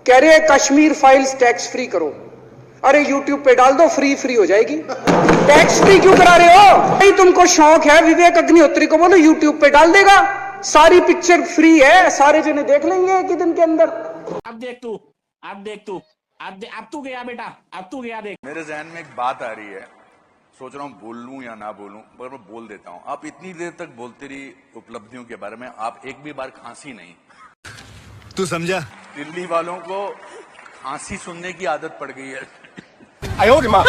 कह रहे हैं कश्मीर फाइल्स टैक्स फ्री करो। अरे यूट्यूब पे डाल दो, फ्री हो जाएगी। टैक्स फ्री क्यों करा रहे हो? भाई तुमको शौक है, विवेक अग्निहोत्री को बोलो यूट्यूब पे डाल देगा, सारी पिक्चर फ्री है, सारे जने देख लेंगे एक ही दिन के अंदर। अब देख तू, अब तू गया बेटा, अब तू गया देख। मेरे जहन में एक बात आ रही है, सोच रहा हूँ बोल लूं या ना बोलूं, मगर मैं बोल देता हूँ। आप इतनी देर तक बोलते रही उपलब्धियों के बारे में, आप एक भी बार खांसी नहीं। तू समझा? दिल्ली वालों को खांसी सुनने की आदत पड़ गई है। आयो रे माँ।